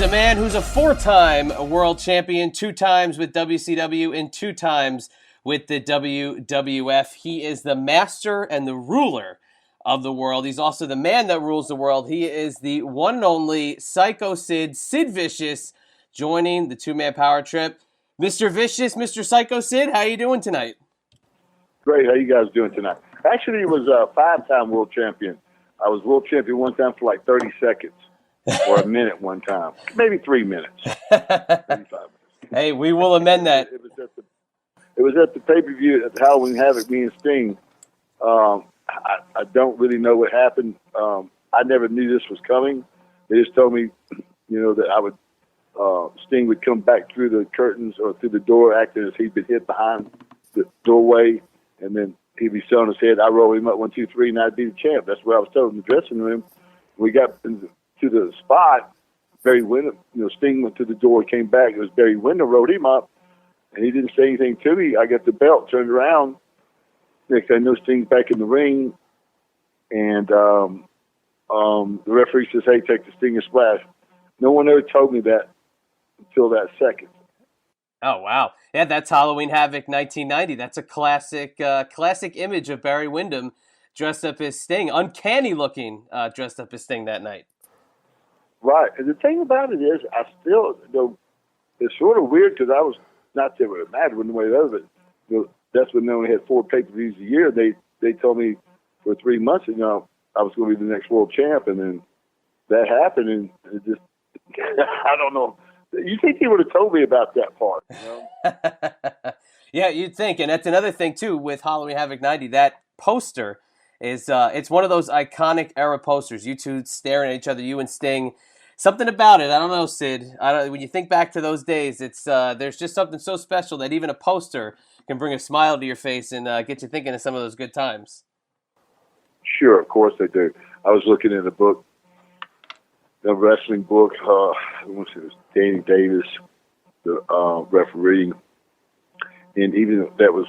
a man who's a 4-time world champion, 2 times with WCW and 2 times with the WWF. He is the master and the ruler of the world. He's also the man that rules the world. He is the one and only Psycho Sid Vicious, joining the 2-man power trip. Mr. Vicious, Mr. Psycho Sid, how you doing tonight? Great. How you guys doing tonight? Actually, it was a 5-time world champion. I was world champion one time for like 30 seconds or a minute one time. Maybe 3 minutes. 35 minutes. Hey, we will amend that. It was at the pay-per-view at the Halloween Havoc, me and Sting. I don't really know what happened. I never knew this was coming. They just told me, that I would Sting would come back through the curtains or through the door acting as he'd been hit behind the doorway, and then he'd be still on his head. I roll him up 1, 2, 3, and I'd be the champ. That's what I was told in the dressing room. We got to the spot. Barry Windham, Sting went to the door, came back. It was Barry Windham, rolled him up, and he didn't say anything to me. I got the belt, turned around. Next thing I know, Sting's back in the ring, and the referee says, "Hey, take the Stinger splash." No one ever told me that until that second. Oh, wow. Yeah, that's Halloween Havoc 1990. That's a classic image of Barry Windham dressed up as Sting. Uncanny looking dressed up as Sting that night. Right. And the thing about it is, I still, it's sort of weird because I was, not that it would matter one way or the other, but that's when they only had 4 pay-per-views a year. They told me for 3 months, I was going to be the next world champ, and then that happened, and it just, I don't know. You think he would have told me about that part, Yeah, you'd think. And that's another thing, too, with Halloween Havoc 90. That poster is it's one of those iconic era posters. You two staring at each other, you and Sting. Something about it, I don't know, Sid. When you think back to those days, it's there's just something so special that even a poster can bring a smile to your face and get you thinking of some of those good times. Sure, of course they do. I was looking at a book, the wrestling book. I want to say it was Danny Davis, the referee, and even that was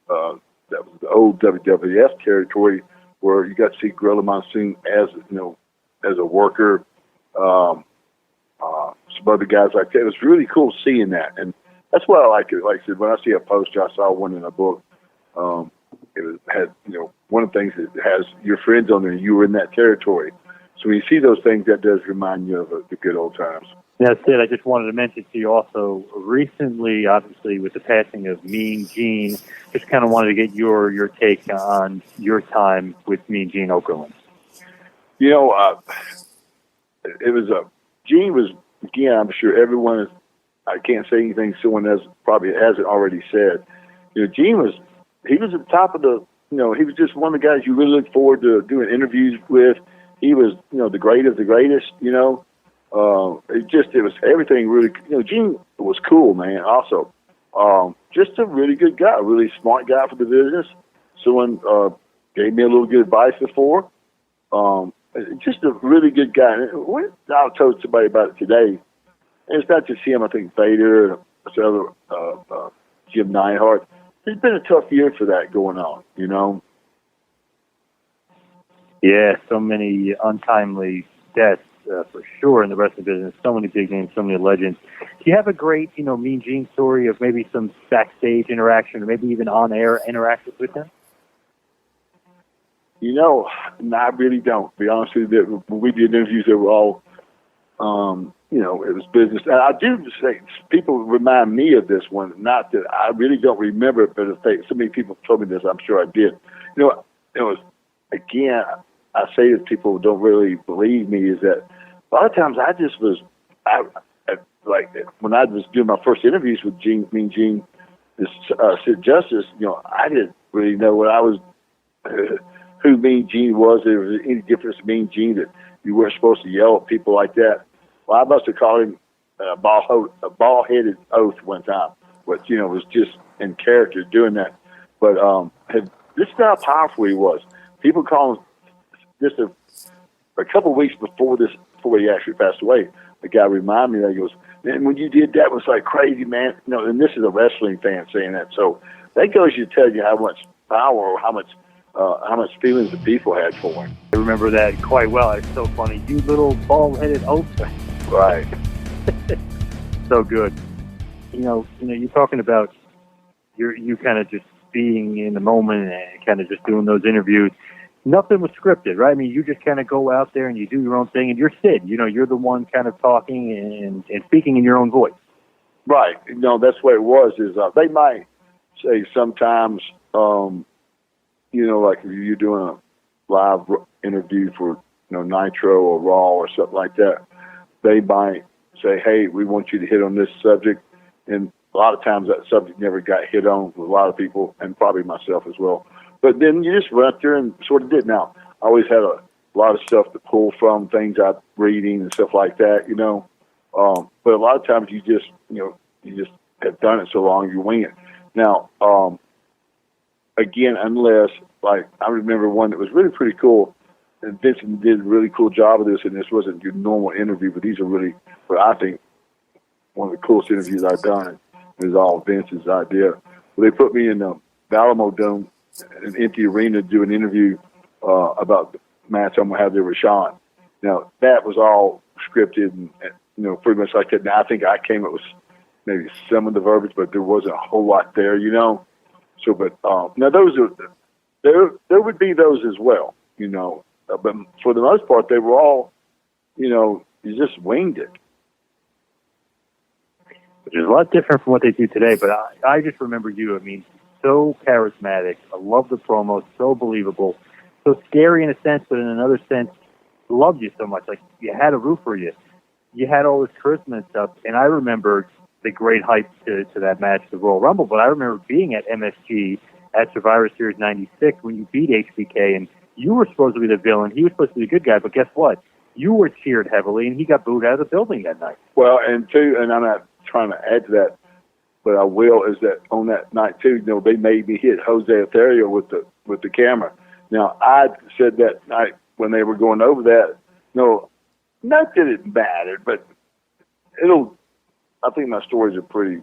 the old WWF territory where you got to see Gorilla Monsoon as a worker. Some other guys like that. It was really cool seeing that, and that's why I like it. Like I said, when I see a poster, I saw one in a book. Had one of the things that has your friends on there. You were in that territory. So when you see those things, that does remind you of the good old times. Yeah, Sid, I just wanted to mention to you also, recently, obviously, with the passing of Mean Gene, just kind of wanted to get your take on your time with Mean Gene Okerlund. It was Gene was, again, I'm sure everyone is, I can't say anything someone probably hasn't already said. Gene was at the top of the, he was just one of the guys you really look forward to doing interviews with. He was, the great of the greatest, it was everything really, Gene was cool, man. Also, just a really good guy, a really smart guy for the business. Someone gave me a little good advice before. Just a really good guy. And I told somebody about it today. And it's not just him. I think Vader and some other Jim Neidhart. It's been a tough year for that going on, Yeah, so many untimely deaths for sure in the wrestling business. So many big names, so many legends. Do you have a great, Mean Gene story of maybe some backstage interaction or maybe even on-air interactions with him? No, I really don't. To be honest with you, when we did interviews, they were all, it was business. And I do say, people remind me of this one, not that I really don't remember it, but if so many people told me this, I'm sure I did. It was, again, I say to people who don't really believe me is that a lot of times I just was, like when I was doing my first interviews with Mean Gene, Sid Justice, I didn't really know what I was, who Mean Gene was. There was any difference in Mean Gene that you weren't supposed to yell at people like that. Well, I must have called him a bald-headed oath one time, but was just in character doing that. But this is how powerful he was. People call him just a couple of weeks before he actually passed away. The guy reminded me that he goes, "Man, when you did that, it was like crazy, man." And this is a wrestling fan saying that, so that goes to tell you how much power or how much feelings the people had for him. I remember that quite well. It's so funny. You little bald-headed oaf. Right. So good. You're talking about you kind of just being in the moment and kind of just doing those interviews. Nothing was scripted, right? I mean, you just kind of go out there and you do your own thing, and you're Sid. You're the one kind of talking and speaking in your own voice. Right. That's what it was. Is they might say sometimes, like if you're doing a live interview for Nitro or Raw or something like that, they might say, "Hey, we want you to hit on this subject," and a lot of times that subject never got hit on with a lot of people, and probably myself as well. But then you just went out there and sort of did. Now, I always had a lot of stuff to pull from, things I'm reading and stuff like that, but a lot of times you just have done it so long, you wing it. Now, again, unless, like, I remember one that was really pretty cool, and Vincent did a really cool job of this, and this wasn't your normal interview, but these are really, what I think, one of the coolest interviews I've done. It was all Vince's idea. Well, they put me in the Alamo Dome, an empty arena, to do an interview about the match I'm going to have there with Sean. Now, that was all scripted and pretty much like that. Now, I think I came up with maybe some of the verbiage, but there wasn't a whole lot there, So, but now those are, there would be those as well, but for the most part, they were all, you just winged it. Which is a lot different from what they do today, but I just remember you, so charismatic. I love the promos, so believable, so scary in a sense, but in another sense, loved you so much. Like, you had a roof for you. You had all this charisma and stuff, and I remember the great hype to that match, the Royal Rumble, but I remember being at MSG at Survivor Series 96 when you beat HBK, and you were supposed to be the villain. He was supposed to be the good guy, but guess what? You were cheered heavily, and he got booed out of the building that night. Well, and I'm not trying to add to that, but I will, is that on that night too, they made me hit Jose Etherio with the camera. Now, I said that night when they were going over that, not that it mattered, but I think my stories are pretty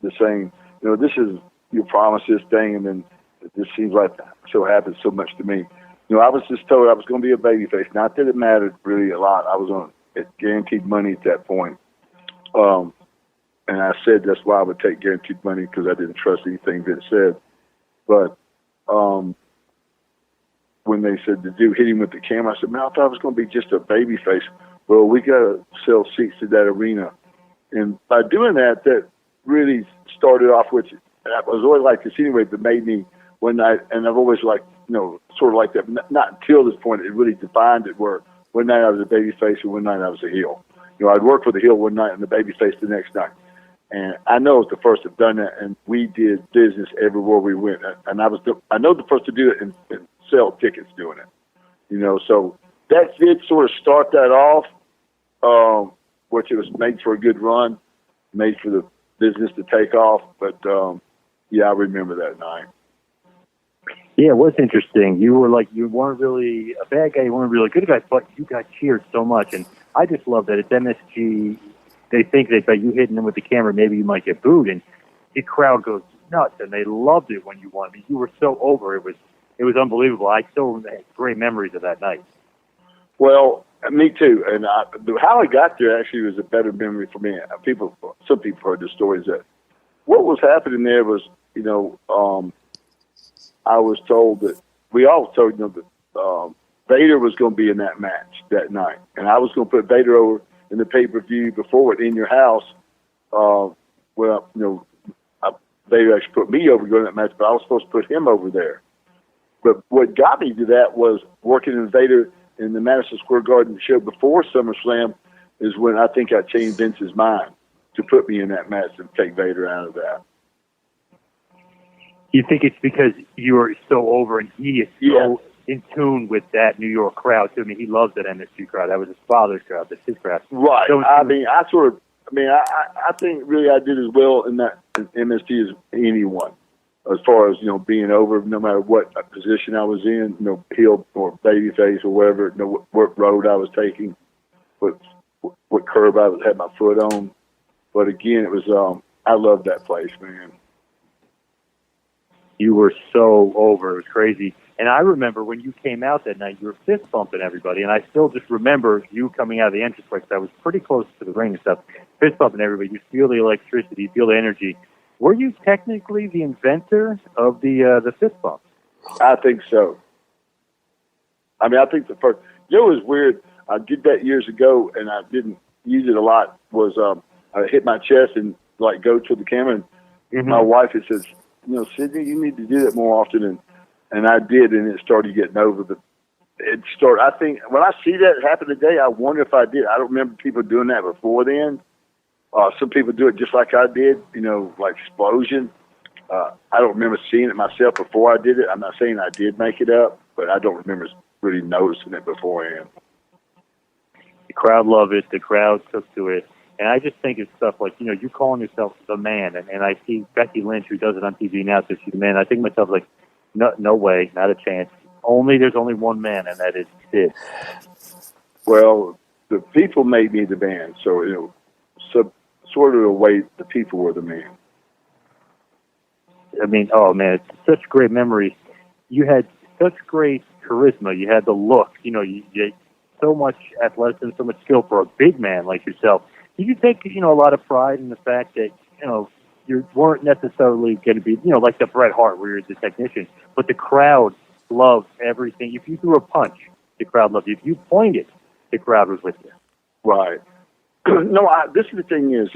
the same. This is, you promised this thing, and then it just seems like so happens so much to me. I was just told I was going to be a babyface. Not that it mattered really a lot. I was on guaranteed money at that point. And I said that's why I would take guaranteed money, because I didn't trust anything Vince said. But when they said the dude hit him with the camera, I said, man, I thought I was going to be just a babyface. Well, we got to sell seats to that arena. And by doing that, that really started off, which I was always like this anyway, but made me one night, and I've always liked, sort of like that, not until this point, it really defined it, where one night I was a babyface and one night I was a heel. I'd work for the heel one night and the babyface the next night. And I know it was the first to have done that, and we did business everywhere we went. And I know the first to do it and sell tickets doing it. So that did sort of start that off, which it was made for a good run, made for the business to take off. But, I remember that night. Yeah, it was interesting. You weren't really a bad guy, you weren't really a good guy, but you got cheered so much. And I just love that it's MSG. They think that by you hitting them with the camera, maybe you might get booed, and the crowd goes nuts, and they loved it when you won. You were so over. It was unbelievable. I still have great memories of that night. Well, me too. And how I got there actually was a better memory for me. Some people heard the stories that what was happening there was, I was told that we all told that Vader was going to be in that match that night, and I was going to put Vader over in the pay-per-view before it in your house. Vader actually put me over going to that match, but I was supposed to put him over there. But what got me to that was working in Vader in the Madison Square Garden show before SummerSlam is when I think I changed Vince's mind to put me in that match and take Vader out of that. You think it's because you are so over and he is so in tune with that New York crowd too? I mean, he loves that MSG crowd. That was his father's crowd. That's his crowd. Right. So I think really I did as well in that MSG as anyone, as far as, being over, no matter what position I was in, heel or babyface or whatever, what road I was taking, what curb I had my foot on. But again, it was, I loved that place, man. You were so over. It was crazy. And I remember when you came out that night, you were fist bumping everybody. And I still just remember you coming out of the entrance because I was pretty close to the ring and stuff. fist bumping everybody. You feel the electricity, you feel the energy. Were you technically the inventor of the fist bump? I think so. I mean, I think the first. You know, it was weird. I did that years ago, and I didn't use it a lot. Was I hit my chest and like go to the camera, and my wife had says, you know, Sidney, you need to do that more often, and I did, and it started getting over. But it started. I think when I see that happen today, I wonder if I did. I don't remember people doing that before then. Some people do it just like I did, you know, like explosion. I don't remember seeing it myself before I did it. I'm not saying I did make it up, but I don't remember really noticing it beforehand. The crowd loved it. The crowd took to it. And I just think it's stuff like, you know, you calling yourself the man. And I see Becky Lynch, who does it on TV now, says she's the man. I think to myself, like, no way, not a chance. There's only one man, and that is Sid. Well, the people made me the man. So, you know, sort of the way the people were the man. I mean, oh, man, it's such great memories. You had such great charisma. You had the look. You know, you had so much athleticism, so much skill for a big man like yourself. Did you take, you know, a lot of pride in the fact that, you know, you weren't necessarily going to be, you know, like the Bret Hart where you're the technician, but the crowd loved everything. If you threw a punch, the crowd loved you. If you pointed, the crowd was with you. Right. No, this is the thing is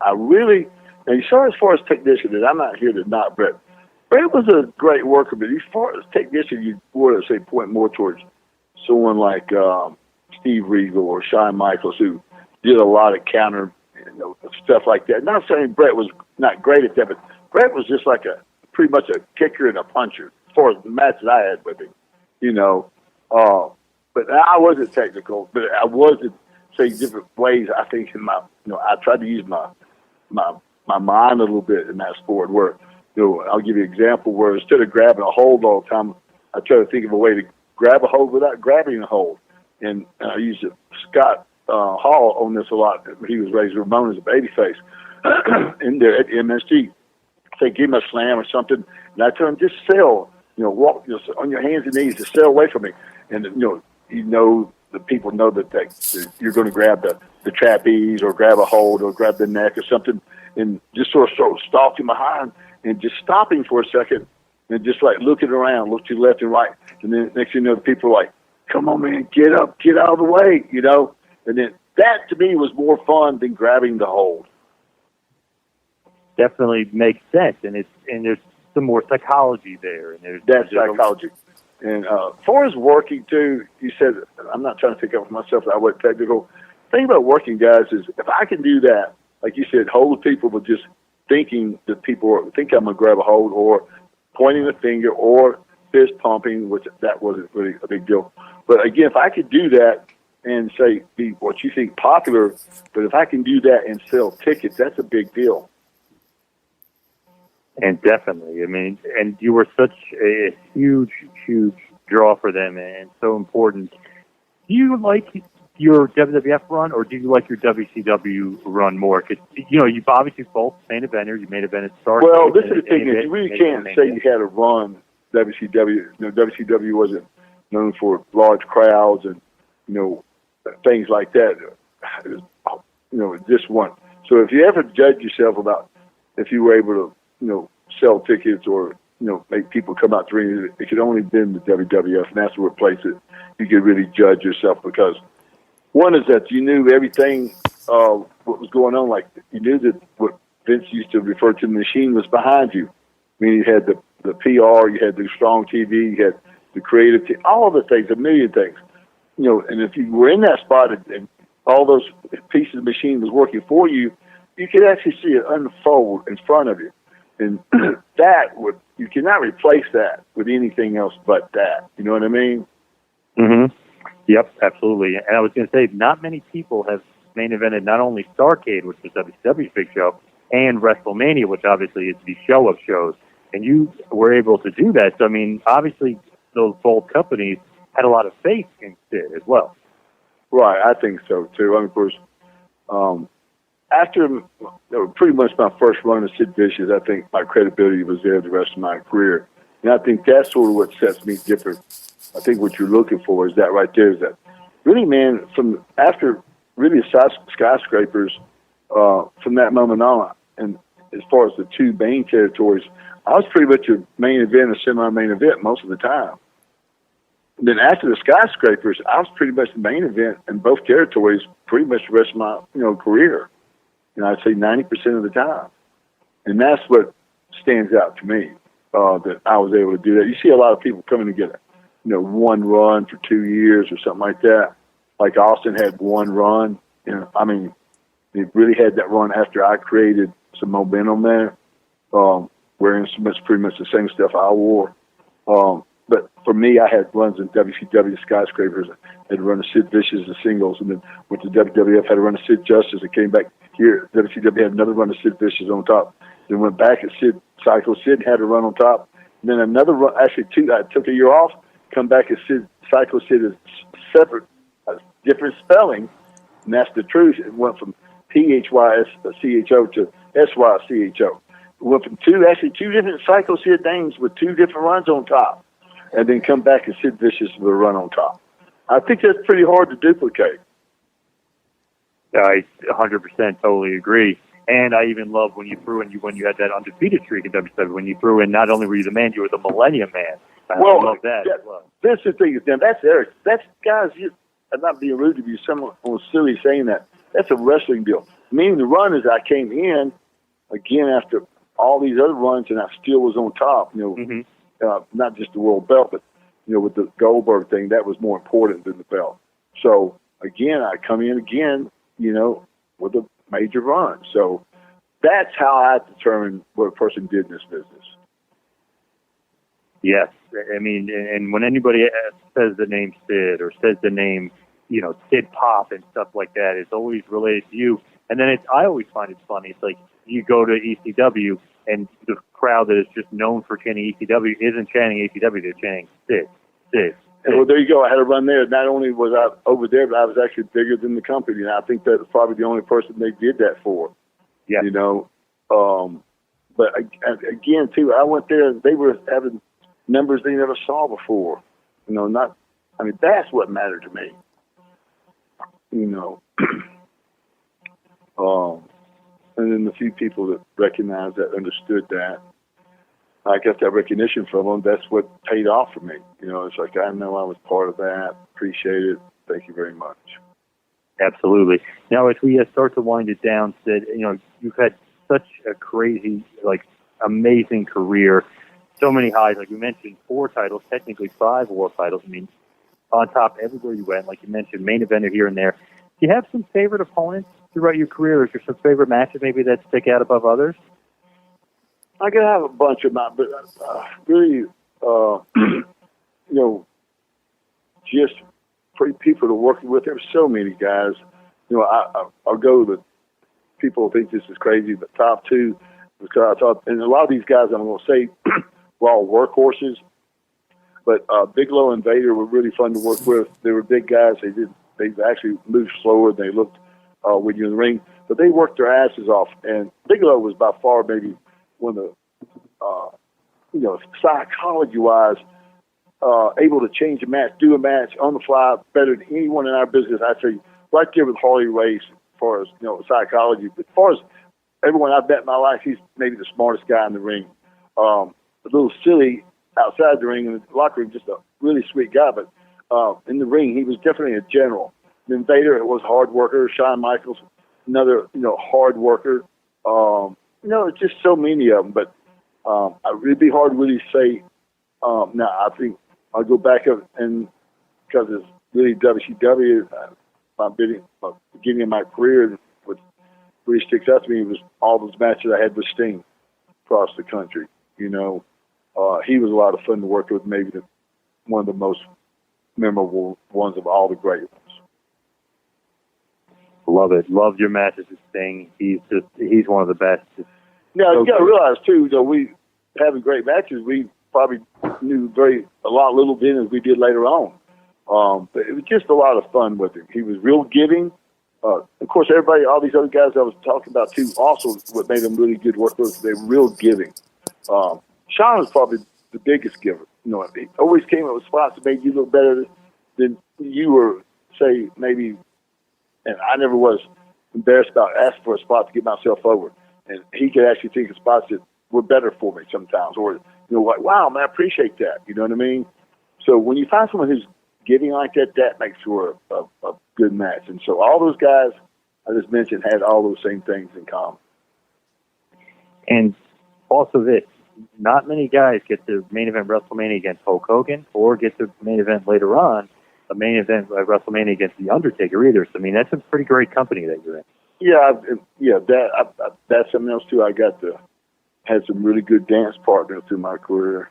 I really, and as far as technician, and I'm not here to knock Bret. Bret was a great worker, but as far as technician, you would say point more towards someone like Steve Regal or Shawn Michaels, who did a lot of counter, you know, stuff like that. Not saying Bret was not great at that, but Bret was just like pretty much a kicker and a puncher as far as the matches I had with him, you know. But I wasn't technical, but I wasn't, say, different ways. I think in my, you know, I tried to use my mind a little bit in that sport where, you know, I'll give you an example where instead of grabbing a hold all the time, I try to think of a way to grab a hold without grabbing a hold. And I used Scott Hall on this a lot. He was raised Ramon as a babyface in there at MSG. Say, give him a slam or something, and I tell him, just sell, you know, walk, you know, on your hands and knees, just sail away from me. And, you know, the people know that you're going to grab the trapeze or grab a hold or grab the neck or something, and just sort of stalking behind and just stopping for a second and just like looking around, look to the left and right. And then next thing you know, the people are like, come on, man, get up, get out of the way, you know. And then that to me was more fun than grabbing the hold. Definitely makes sense, and there's some more psychology there. And that's psychology. And as far as working too, you said, I'm not trying to pick up for myself that I wasn't technical. The thing about working guys is if I can do that, like you said, hold people with just thinking that people think I'm going to grab a hold or pointing the finger or fist pumping, which that wasn't really a big deal. But again, if I could do that and say, be what you think popular, but if I can do that and sell tickets, that's a big deal. And definitely, I mean, and you were such a huge draw for them and so important. Do you like your WWF run or do you like your WCW run more? Because, you know, you've obviously both main eventers. You main event at Starcade. Well, this is the thing. You really can't say you had a run WCW. You know, WCW wasn't known for large crowds and, you know, things like that. It was, you know, just one. So if you ever judge yourself about if you were able to, you know, sell tickets or, you know, make people come out to ring, it could only been the WWF, and that's what place it. You could really judge yourself because one is that you knew everything, what was going on. Like you knew that what Vince used to refer to the machine was behind you. I mean, you had the PR, you had the strong TV, you had the creative team, all the things, a million things. You know, and if you were in that spot and all those pieces of the machine was working for you, you could actually see it unfold in front of you. And you cannot replace that with anything else but that. You know what I mean? Mm-hmm. Yep, absolutely. And I was going to say, not many people have main evented not only Starcade, which was WCW's big show, and WrestleMania, which obviously is the show of shows. And you were able to do that. So, I mean, obviously, those both companies had a lot of faith in Sid as well. Right, I think so, too. I mean, of course, after pretty much my first run of Sid Vicious, I think my credibility was there the rest of my career. And I think that's sort of what sets me different. I think what you're looking for is that right there is that really, man, from after really skyscrapers from that moment on. And as far as the two main territories, I was pretty much a main event or semi-main event most of the time. And then after the skyscrapers, I was pretty much the main event in both territories pretty much the rest of my career. I'd say 90% of the time. And that's what stands out to me, that I was able to do that. You see a lot of people coming to get one run for 2 years or something like that. Like Austin had one run. I mean, he really had that run after I created some momentum there, wearing pretty much the same stuff I wore. But for me, I had runs in WCW skyscrapers. I had to run a Sid Vicious as singles, and then went to WWF, had to run a Sid Justice, and came back here. WCW had another run of Sid Vicious on top. Then went back at Sid Psycho Sid, had to run on top. And then another run, actually two, I took a year off, come back at Sid Psycho Sid as separate, different spelling, and that's the truth. It went from P-H-Y-S-C-H-O to S-Y-C-H-O. It went from two different Psycho Sid names with two different runs on top, and then come back and Sid Vicious with a run on top. I think that's pretty hard to duplicate. I 100% totally agree. And I even love when you threw in when you had that undefeated streak in WCW, when you threw in not only were you the man, you were the Millennium Man. I love that as well. That's the thing, that's Eric. That's, guys, I'm not being rude to you, someone was silly saying that. That's a wrestling deal. Meaning the run is I came in, again, after all these other runs, and I still was on top, not just the world belt, but, with the Goldberg thing, that was more important than the belt. So, again, I come in again, with a major run. So that's how I determine what a person did in this business. Yes. I mean, and when anybody says the name Sid or says the name, Sid Pop and stuff like that, it's always related to you. And then I always find it funny. It's like you go to ECW and the crowd that is just known for chanting ECW isn't chanting ECW, they're chanting Sid, Sid. Well, there you go. I had to run there. Not only was I over there, but I was actually bigger than the company. And I think that's probably the only person they did that for. Yeah. But again, too, I went there and they were having numbers they never saw before. That's what mattered to me. And then the few people that recognized that, understood that, I got that recognition from them. That's what paid off for me. It's like, I know I was part of that. Appreciate it. Thank you very much. Absolutely. Now, as we start to wind it down, Sid, you've had such a crazy, amazing career. So many highs. Like you mentioned, 4 titles, technically 5 world titles. I mean, on top everywhere you went. Like you mentioned, main eventer here and there. Do you have some favorite opponents throughout your career? Is there some favorite matches maybe that stick out above others? I can have a bunch of them, but really, just great people to work with. There's so many guys. I'll go with people think this is crazy, but top 2, because I thought, and a lot of these guys I'm going to say were all workhorses, but Bigelow and Vader were really fun to work with. They were big guys. They actually moved slower than they looked when you're in the ring, but they worked their asses off. And Bigelow was by far maybe one of the, psychology-wise, able to change a match, do a match on the fly better than anyone in our business. I'd say right there with Harley Race as far as, psychology. But as far as everyone I've met in my life, he's maybe the smartest guy in the ring. A little silly outside the ring, in the locker room, just a really sweet guy. But in the ring, he was definitely a general. Then Vader was a hard worker. Shawn Michaels, another, hard worker. It's just so many of them, but it'd be hard to really say. Now, I think I'll go back up, and because it's really WCW, beginning of my career, what really sticks out to me was all those matches I had with Sting across the country. He was a lot of fun to work with, maybe one of the most memorable ones of all the great ones. Love it. Loved your matches with Sting. He's one of the best. Now, you got to realize, too, we having great matches, we probably knew a little bit as we did later on. But it was just a lot of fun with him. He was real giving. Of course, all these other guys I was talking about, too, also what made them really good workers, they were real giving. Shawn was probably the biggest giver. He always came up with spots that made you look better than you were, say, maybe and I never was embarrassed about asking for a spot to get myself over. And he could actually think of spots that were better for me sometimes, or like, wow, man, I appreciate that. You know what I mean? So when you find someone who's giving like that, that makes for a good match. And so all those guys I just mentioned had all those same things in common. And also this, not many guys get to main event WrestleMania against Hulk Hogan or get to main event later on a main event WrestleMania against The Undertaker either. So, I mean, that's a pretty great company that you're in. Yeah, that's something else too. I got to had some really good dance partners through my career.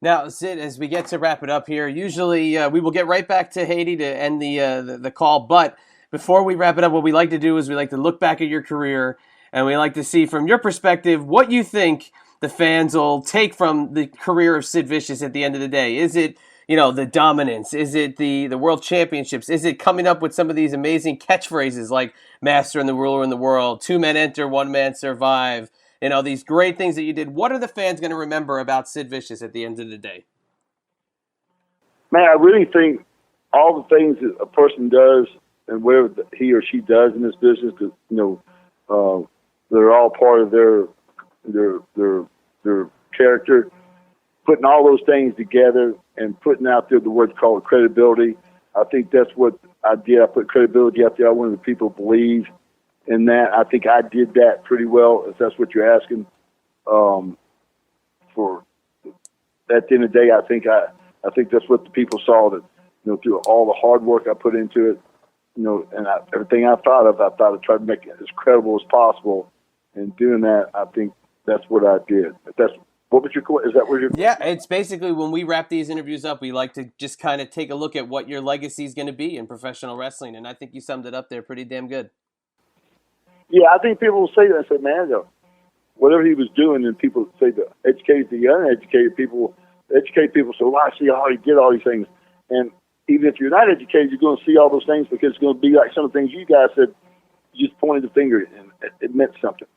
Now, Sid, as we get to wrap it up here, usually we will get right back to Haiti to end the call. But before we wrap it up, what we like to do is we like to look back at your career, and we like to see from your perspective what you think the fans will take from the career of Sid Vicious at the end of the day. Is it, the dominance? Is it the world championships? Is it coming up with some of these amazing catchphrases like Master and the Ruler in the World, 2 men enter, 1 man survive? These great things that you did. What are the fans going to remember about Sid Vicious at the end of the day? Man, I really think all the things that a person does and whatever he or she does in this business, they're all part of their character. Putting all those things together and putting out there the word called credibility. I think that's what I did. I put credibility out there. I wanted the people to believe in that. I think I did that pretty well, if that's what you're asking. For at the end of the day, I think that's what the people saw, that through all the hard work I put into it, and everything I thought I'd try to make it as credible as possible. And doing that, I think that's what I did. What was your? Is that what you're? Yeah, it's basically when we wrap these interviews up, we like to just kind of take a look at what your legacy is going to be in professional wrestling, and I think you summed it up there pretty damn good. Yeah, I think people will say that and say, man, whatever he was doing, and people say to educate the uneducated people, so I see how he did all these things. And even if you're not educated, you're going to see all those things because it's going to be like some of the things you guys said, you just pointed the finger and it meant something.